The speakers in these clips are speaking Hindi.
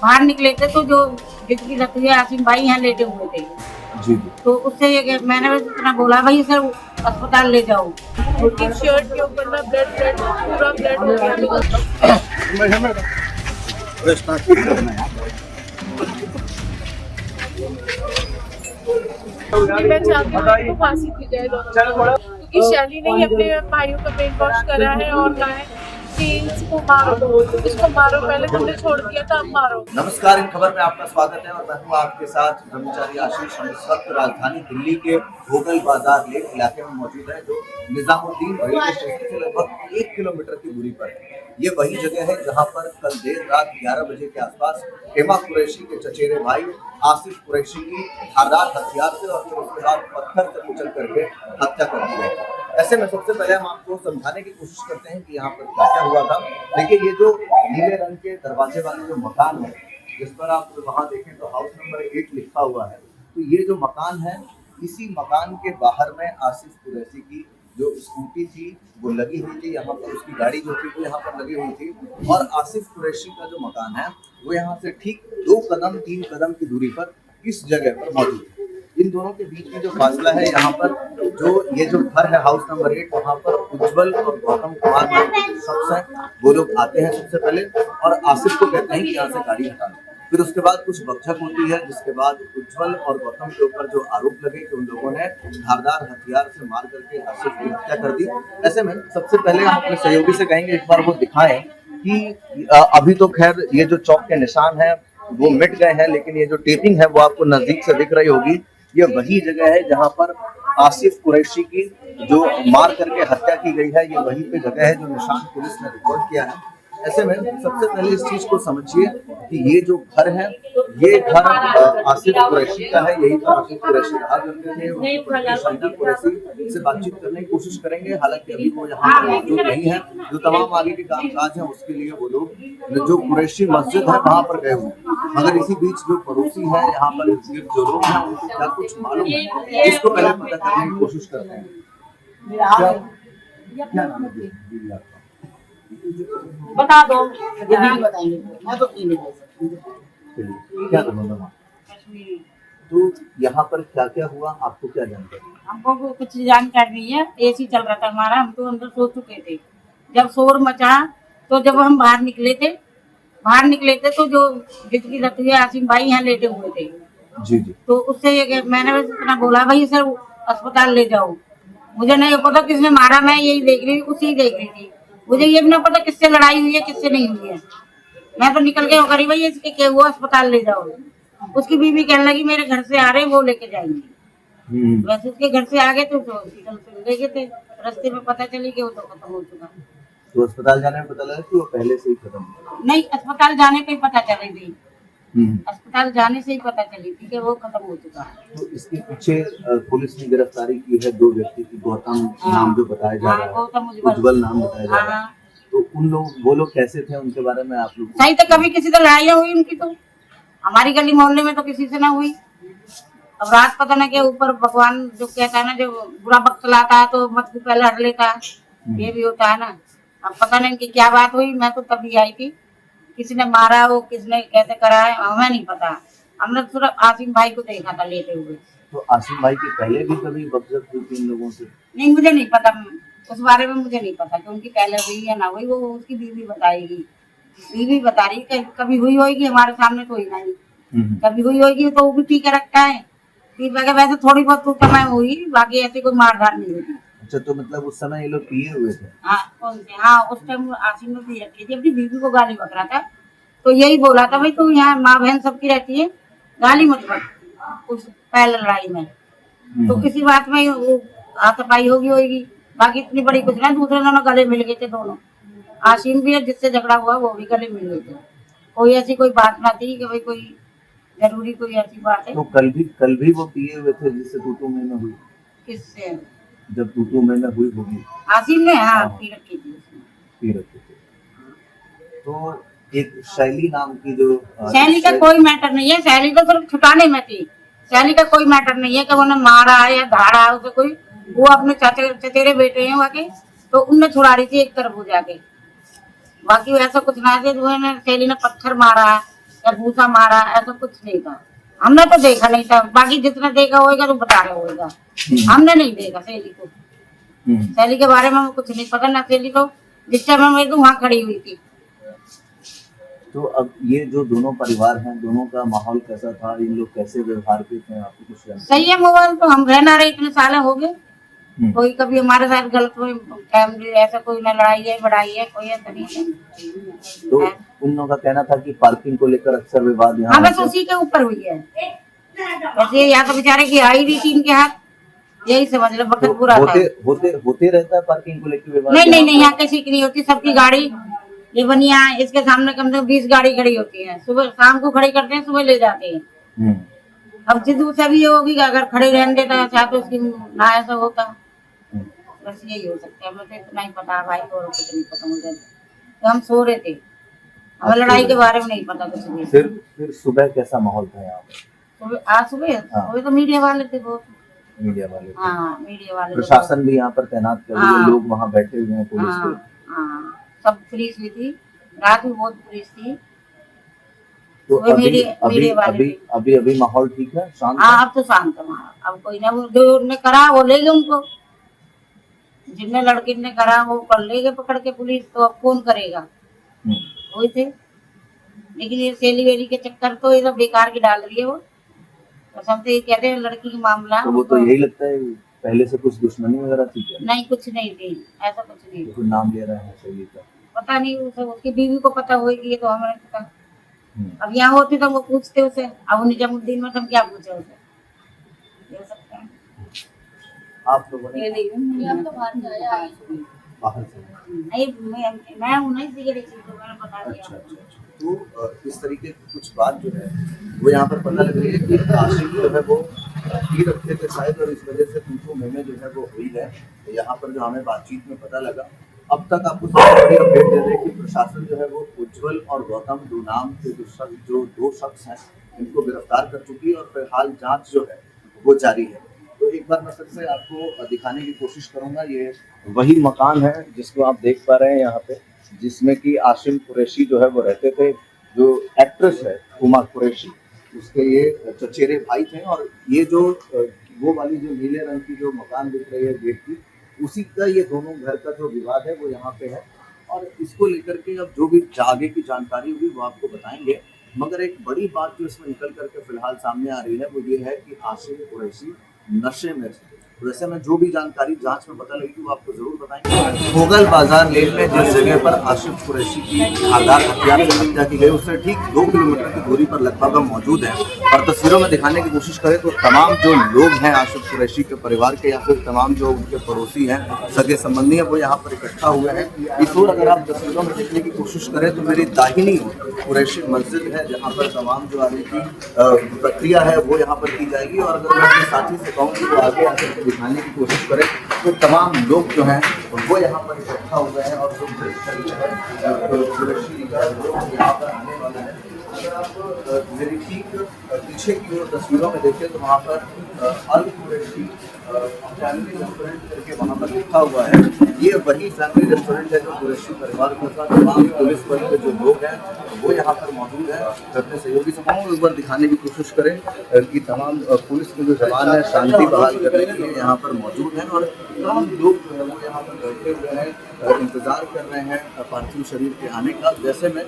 बाहर निकले थे तो जो जिसकी लती है आसिम भाई यहाँ लेटे हुए थे। जी। तो उससे ये मैंने बस इतना बोला भाई सर अस्पताल ले जाओ। उनकी शर्ट के ऊपर ना ब्लड पूरा ब्लड हो गया। मैं चाहती हूँ उनको फांसी दी जाए दोनों, क्योंकि शैली ने ही अपने भाइयों का ब्रेन वॉश करा है और कहा है कि इसको मारो, इसको मारो, पहले तुमने छोड़ दिया था अब मारो। नमस्कार, इन खबर में आपका स्वागत है और मैं हूँ आपके साथ ब्रह्मचारी आशीष। हम इस वक्त राजधानी दिल्ली के भोगल बाजार लेक इलाके में मौजूद है, जो निजामुद्दीन रेलवे स्टेशन से लगभग 1 किलोमीटर की दूरी पर है। ये वही जगह है जहाँ पर कल देर रात 11 बजे के आसपास हेमा कुरैशी के चचेरे भाई आसिफ कुरैशी की धारदार हथियार से और फिर उसके बाद पत्थर से कुचल करके हत्या कर दी गई। ऐसे में सबसे पहले हम आपको समझाने की कोशिश करते हैं कि यहाँ पर क्या क्या हुआ था। देखिए, ये जो नीले रंग के दरवाजे वाले जो मकान है, जिस पर आप वहाँ देखें तो हाउस नंबर 8 लिखा हुआ है, तो ये जो मकान है, इसी मकान के बाहर में आसिफ कुरैशी की जो स्कूटी थी वो लगी हुई थी। यहाँ पर उसकी गाड़ी जो थी वो यहाँ पर लगी हुई थी और आसिफ कुरैशी का जो मकान है वो यहाँ से ठीक 2 कदम 3 कदम की दूरी पर इस जगह पर मौजूद है। इन दोनों के बीच में जो फासला है, यहाँ पर जो ये जो घर है हाउस नंबर 8, वहाँ पर उज्जवल और गौतम कुमार जो शख्स हैं वो लोग आते हैं सबसे पहले और आसिफ को कहते हैं कि यहाँ से गाड़ी हटा लो। फिर उसके बाद कुछ बकझक होती है, जिसके बाद उज्जवल और गौतम के ऊपर जो आरोप लगे कि उन लोगों ने धारदार हथियार से मार करके आसिफ की हत्या कर दी। ऐसे में सबसे पहले हम अपने सहयोगी से कहेंगे एक बार वो दिखाएं कि अभी तो खैर ये जो चौक के निशान है वो मिट गए हैं, लेकिन ये जो टेपिंग है वो आपको नजदीक से दिख रही होगी। ये वही जगह है जहाँ पर आसिफ कुरैशी की जो मार करके हत्या की गई है, ये वही पे जगह है जो निशान पुलिस ने रिकॉर्ड किया है। ऐसे में सबसे पहले इस चीज को समझिए कि ये जो घर है, ये घर आसिफ कुरैशी का है। यही पर आसिफ कुरैशी रहा करते थे। शाहिदा कुरैशी से बातचीत करने की कोशिश करेंगे, हालांकि अभी वो यहाँ पर मौजूद नहीं है। जो तमाम आगे के कामकाज हैं उसके लिए वो लोग जो कुरैशी मस्जिद है वहाँ पर गए हुए हैं। मगर इसी बीच जो पड़ोसी है यहाँ पर जो लोग हैं उनको क्या कुछ मालूम है, इसको पहले पता करने की कोशिश करते हैं। क्या नाम है? बता दो, बताएंगे। मैं तो नहीं बोल सकती। क्या नाम है? तो यहाँ पर क्या क्या हुआ, आपको क्या जानकारी? हमको कुछ जानकारी नहीं है। एसी चल रहा था हमारा, हम तो अंदर सो चुके थे। जब शोर मचा तो जब हम बाहर निकले थे तो जो जिसकी लती है आसिम भाई यहाँ लेटे हुए थे। जी जी। तो उससे मैंने बस इतना बोला भाई सर अस्पताल ले जाओ। मुझे नहीं पता किसने मारा, मैं यही देख रही थी, उसी देख रही थी। मुझे ये भी नहीं पता किससे लड़ाई हुई है किससे नहीं हुई है। मैं तो निकल के करी भाई इसके क्या हुआ, अस्पताल ले जाओ। उसकी बीवी कहने लगी मेरे घर से आ रहे वो लेके जाएंगे। वैसे उसके घर से आ गए तो हॉस्पिटल से ले गए थे। रास्ते में पता चली कि वो तो खत्म हो चुका। तो अस्पताल जाने में पता लगा कि वो पहले से ही खत्म? नहीं, अस्पताल जाने पे ही पता चली थी। अस्पताल जाने से ही पता चली थी कि वो खत्म हो चुका है। तो इसके पीछे पुलिस ने गिरफ्तारी की है 2 व्यक्ति की। गौतम नाम जो बताया जा रहा है, उज्जवल नाम बताया जा रहा है। तो उन लोग, वो लोग कैसे थे, उनके बारे में आप लोग? सही तो कभी किसी से लड़ाई हुई उनकी, तो हमारी गली मोहल्ले में तो किसी से ना हुई। अब रात पता ना क्या ऊपर भगवान जो कहता है ना, जो बुरा वक्त लाता है तो मत को पहले हट लेता है, ये भी होता है ना। अब पता नहीं इनकी क्या बात हुई, मैं तो तभी आई थी। किसने मारा वो किसने कैसे करा है हमें नहीं पता। हमने सिर्फ आसिम भाई को देखा था लेटे हुए। तो आसिम भाई के पहले भी कभी बकझक हुई थी इन लोगों से? नहीं, मुझे नहीं पता, उस बारे में मुझे नहीं पता कि उनकी पहले हुई या ना हुई। वो उसकी बीवी बताएगी, बीवी बता रही कि कभी हुई होगी, हमारे सामने तो हुई नहीं। कभी हुई होगी तो वो भी ठीक रखता है। वैसे थोड़ी बहुत तो समय हुई, बाकी ऐसे कोई मारधार नहीं हुई। अच्छा, तो मतलब उस समय ये लोग पिए हुए थे? हाँ, कौन से? हाँ, उस टाइम आसिम ने पी रखी थी, अपनी बीवी को गाली बक रहा था। तो यही बोला था भाई तू यहाँ माँ बहन सबकी रहती है, गाली मत बक। उस पहले लड़ाई में तो किसी बात में वो हाथापाई होगी। बाकी इतनी बड़ी कुछ ना, दूसरे दोनों गले मिल गए थे दोनों। आसिम भी जिससे झगड़ा हुआ वो भी गले मिल गए थे। कोई ऐसी कोई बात ना थी कि भाई कोई जरूरी कोई ऐसी बात है। तो कल भी वो पिए हुए थे जिससे तू में हुई? किससे? जब तू में हुई होगी आसिम ने? हाँ, पी रखी थी उसने। पी रखी थी। तो एक शैली नाम की जो शैली का कोई मैटर नहीं है। शैली तो सिर्फ छुटाने में थी। शैली का कोई मैटर नहीं है कि उन्हें मारा है या धाड़ा है उसे कोई। वो अपने चचेरे बेटे हैं वाके, तो उनने छुड़ा रही थी एक तरफ हो जाके। बाकी ऐसा कुछ ना है। शैली ने पत्थर मारा, या भूसा मारा, ऐसा कुछ नहीं था। हमने तो देखा नहीं था, बाकी जितना देखा होगा तो बता रहे होगा, हमने नहीं देखा शैली को। शैली के बारे में हमें कुछ नहीं पता ना। शैली तो जिस टाइम मैं तो वहाँ खड़ी हुई थी। तो अब ये जो दोनों परिवार हैं, दोनों का माहौल कैसा था, इन लोग कैसे व्यवहार करते हैं, आपको कुछ जानकारी? सही है, मोबाइल तो हम रहना रहे इतने साल हो गए, कोई कभी हमारे साथ गलत कोई फैमिली ऐसा कोई ना लड़ाई है बढ़ाई है, कोई ऐसा नहीं है। तो उन लोगों का कहना था कि पार्किंग को लेकर अक्सर विवाद यहाँ हाँ, बस उसी के ऊपर हुई है। वैसे यहाँ तो बेचारे की आई भी थी इनके हाथ, यही समझ लो वक्त पूरा था। होते रहता है पार्किंग को लेकर विवाद? नहीं, यहाँ किसी की नहीं होती, सबकी गाड़ी ये बनिया इसके सामने कम से कम 20 गाड़ी खड़ी होती है, सुबह शाम को खड़ी करते हैं, सुबह ले जाते हैं। अब जिद सभी ये होगी कि अगर खड़े रहने देता चाहे तो उसकी ना ऐसा होता, बस यही हो सकता है। मुझे इतना ही पता भाई, और कुछ नहीं पता मुझे, तो हम सो रहे थे, हमें लड़ाई के बारे में नहीं पता कुछ भी। फिर सुबह कैसा माहौल था यहाँ पे? आज सुबह तो मीडिया वाले थे बहुत। मीडिया वाले? हाँ, मीडिया वाले। प्रशासन भी यहाँ पर तैनात कर दिया, लोग वहाँ बैठे हुए हैं पुलिस के। सब पुलिस भी थी, रात में बहुत पुलिस थी। तो अभी माहौल ठीक है, शांत? हाँ, अब तो शांत है वहाँ। अब कोई ना, वो जो उनने करा वो ले गए उनको, जिनने लड़की ने करा वो कर ले गए पकड़ के पुलिस, तो अब कौन करेगा? वही थे। लेकिन ये सेली वेली के चक्कर तो ये सब बेकार की डाल रही है वो, बस हम तो ये कहते हैं लड़की का मामला। तो वो तो यही लगता है पहले से कुछ दुश्मनी वगैरह थी क्या? नहीं, कुछ नहीं थी, ऐसा कुछ नहीं। तो नाम ले रहे हैं सही का, पता नहीं, उसकी बीवी को पता होगी, ये तो हमें नहीं पता। अब यहाँ होती तो वो पूछते उसे, अब निजामुद्दीन में तुम क्या पूछे उसे? ये सकता है आप लोगों ने बाहर से? नहीं, मैं हूँ नहीं सीख रही थी, तो मैंने बता दिया। अच्छा। तो इस तरीके की कुछ बात जो है वो यहाँ पर पता लग रही है कि आशिक जो है वो ही रखते थे शायद, और इस वजह से तूतू में जो है वो हुई है। तो यहाँ पर जो हमें बातचीत में पता लगा, अब तक आपको सबसे बड़ी अपडेट दे रहे हैं कि प्रशासन जो है वो उज्जवल और गौतम दो नाम के जो दो शख्स हैं इनको गिरफ्तार कर चुकी है, और फिलहाल जांच जो है वो जारी है। तो एक बार मैं फिर से आपको दिखाने की कोशिश करूंगा, ये वही मकान है जिसको आप देख पा रहे हैं यहाँ पे, जिसमें कि आसिम कुरैशी जो है वो रहते थे। जो एक्ट्रेस है हुमा कुरैशी, उसके ये चचेरे भाई थे, और ये जो वो वाली जो नीले रंग की जो मकान दिख रही है गेट की, उसी का ये दोनों घर का जो विवाद है वो यहाँ पे है। और इसको लेकर के अब जो भी आगे की जानकारी होगी वो आपको बताएंगे। मगर एक बड़ी बात जो इसमें निकल करके फिलहाल सामने आ रही है वो ये है कि आसिम कुरैशी नशे में थे। वैसे में जो भी जानकारी जांच में पता लगेगी वो आपको जरूर बताएंगे। भोगल बाजार लेन में जिस जगह पर आसिफ कुरैशी की धारदार हथियार से हत्या की गई उससे ठीक 2 किलोमीटर की दूरी पर लगभग हम मौजूद हैं, और तस्वीरों में दिखाने की कोशिश करें तो तमाम जो लोग हैं आसिफ कुरैशी के परिवार के या फिर तमाम जो उनके पड़ोसी हैं, सगे संबंधी हैं, वो यहाँ पर इकट्ठा हुए हैं। इस ओर अगर आप तस्वीरों में देखने की कोशिश करें तो मेरी दाहिनी कुरैशी मस्जिद है, जहाँ पर तमाम जो आगे की प्रक्रिया है वो यहाँ पर की जाएगी। और अगर मैं अपने साथी से कहूँ कि वो आगे आकर दिखाने की कोशिश करें तो तमाम लोग जो हैं वो यहाँ पर इकट्ठा हुए हैं, और जो कुरैशी का लोग यहाँ पर आने वाला है। अगर आप मेरी ठीक पीछे की ओर तस्वीरों में देखें तो वहाँ पर अल कुरैशी फैमिली रेस्टोरेंट करके वहाँ पर लिखा हुआ है। ये वही फैमिली रेस्टोरेंट है जो कुरैशी परिवार के साथ तमाम पुलिस बल के जो लोग हैं वो यहाँ पर मौजूद है। अपने सहयोगी से कहूँ एक बार दिखाने की कोशिश करें कि तमाम पुलिस के जो जवान है शांति बहाल करने के लिए यहाँ पर मौजूद हैं, और तमाम लोग जो है वो यहाँ पर बैठे हुए हैं, इंतज़ार कर रहे हैं पार्थिव शरीर के आने का। जैसे में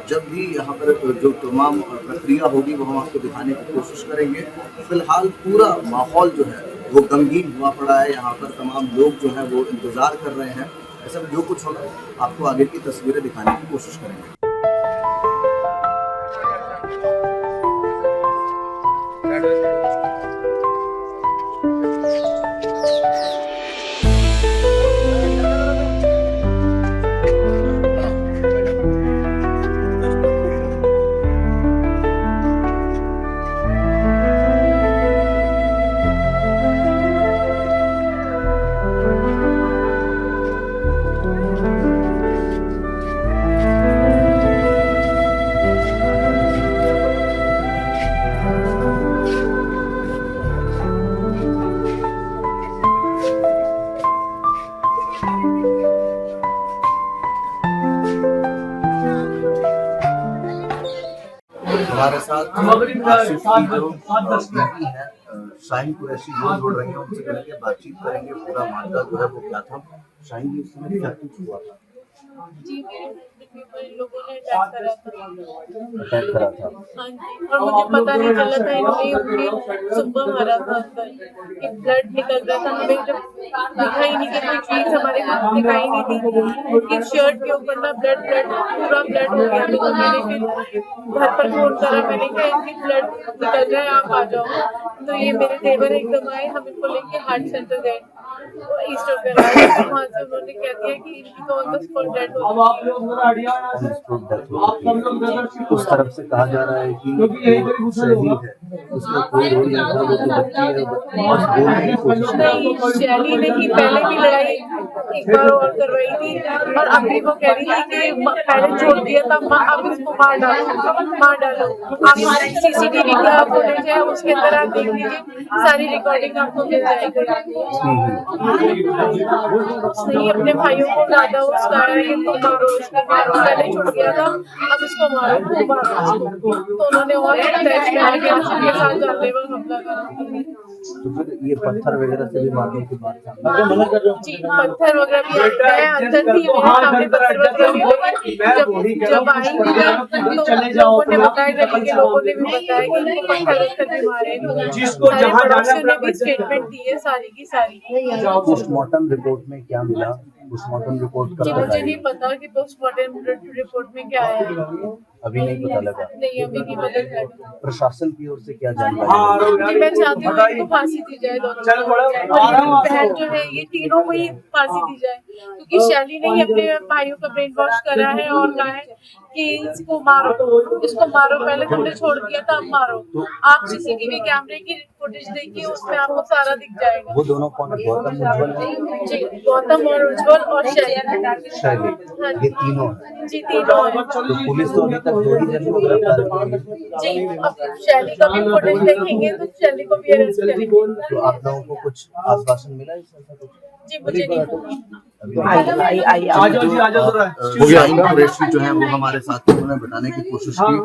जब भी यहाँ पर जो तमाम प्रक्रिया होगी वो हम आपको दिखाने की कोशिश करेंगे। फिलहाल पूरा माहौल जो है वो गमगीन हुआ पड़ा है, यहाँ पर तमाम लोग जो हैं वो इंतज़ार कर रहे हैं। ऐसा में जो कुछ होगा आपको आगे की तस्वीरें दिखाने की कोशिश करेंगे। हमारे साथ आशीष की जो बीवी है शाहीन कुरैशी वो जोड़ रही है, उनसे करेंगे बातचीत करेंगे, पूरा मामला जो है वो क्या था। शाहीन जी, उस समय क्या कुछ हुआ था? जी मेरे लोगों ने अटैक करा था। अटैक करा था? हाँ जी, और मुझे पता नहीं चला था इन्होंने उनके सुबह मारा था अंदर कि ब्लड निकल रहा था। हमें जब दिखाई नहीं थी कोई चीज, हमारे को दिखाई नहीं थी, उनकी शर्ट के ऊपर ना ब्लड पूरा ब्लड हो गया। तो मैंने फिर घर पर फोन करा, मैंने कहा इनकी ब्लड निकल रहा है, आप आ जाओ। तो ये मेरे देवर एकदम आए, हम इनको लेके हार्ट सेंटर गए ईस्ट ऑफ वहाँ से उन्होंने कह दिया कि इनकी तो ऑन द स्पॉट डेड हो गई। उस तरफ से कहा जा रहा है कि जो शहीद है उसमें कोई रोल नहीं था, वो तो बच्ची है, बस बोलने की कोशिश कर रही है। नहीं, शैली ने ही पहले भी लड़ाई एक बार और करवाई थी, और अभी वो कह रही थी कि पहले छोड़ दिया था, अब इसको मार डालो। आप सीसीटीवी का फुटेज है, उसके अंदर आप देख लीजिए, सारी रिकॉर्डिंग आपको मिल जाएगी। नहीं, अपने भाइयों को ज्यादा उसका है, इनको मारो, इसको मारो, पहले छुट गया था, अब इसको मारो, खूब मारो। तो उन्होंने और अटैच में आके आसिफ के साथ जानलेवा हमला करा। तो फिर ये पत्थर वगैरह से भी मारने की बात था? जी, पत्थर वगैरह भी मैं अंदर थी, मेरे सामने पत्थर वगैरह भी जब आई तो लोगों ने बताया, गली के लोगों ने भी बताया कि इनको पत्थर भी मारे। तो सारे पड़ोसियों ने भी स्टेटमेंट दी है सारी की सारी। पोस्टमार्टम रिपोर्ट में क्या मिला? पोस्टमार्टम रिपोर्ट जी कब मुझे तक नहीं आई? पता कि पोस्टमार्टम रिपोर्ट में क्या है, अभी नहीं पता लगा? नहीं अभी नहीं पता चला। प्रशासन की ओर से क्या जानकारी? जी मैं चाहती हूँ इनको फांसी दी जाए दोनों, और ये बहन जो है ये तीनों को ही फांसी दी जाए, क्योंकि शैली ने ही अपने भाइयों का ब्रेन वॉश करा है और कहा है कि इसको मारो, पहले तुमने छोड़ दिया था, अब मारो। आप सीसीटीवी कैमरे की फुटेज देखिए, उसमें आपको सारा दिख जाएगा। वो दोनों कौन है? गौतम उज्ज्वल है? जी गौतम और उज्ज्वल और शैली। शैली, हाँ ये तीनों है? जी तीनों है। तो पुलिस तो अभी तक 2 ही जन को गिरफ्तार की है। जी अब शैली का भी फुटेज देखेंगे तो शैली को भी अरेस्ट करेंगे। तो आप लोगों को कुछ आश्वासन मिला इस ऐसा कुछ? जी मुझे नहीं पता। शाहीन कुरैशी जो है वो हमारे साथ थे, उन्होंने बताने की कोशिश की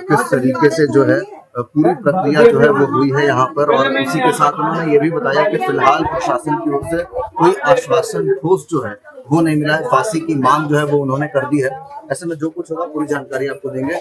किस तरीके से जो है पूरी प्रक्रिया जो है वो हुई है यहाँ पर, और इसी के साथ उन्होंने ये भी बताया कि फिलहाल प्रशासन की ओर से कोई आश्वासन ठोस जो है वो नहीं मिला है। फांसी की मांग जो है वो उन्होंने कर दी है। ऐसे में जो कुछ होगा पूरी जानकारी आपको देंगे।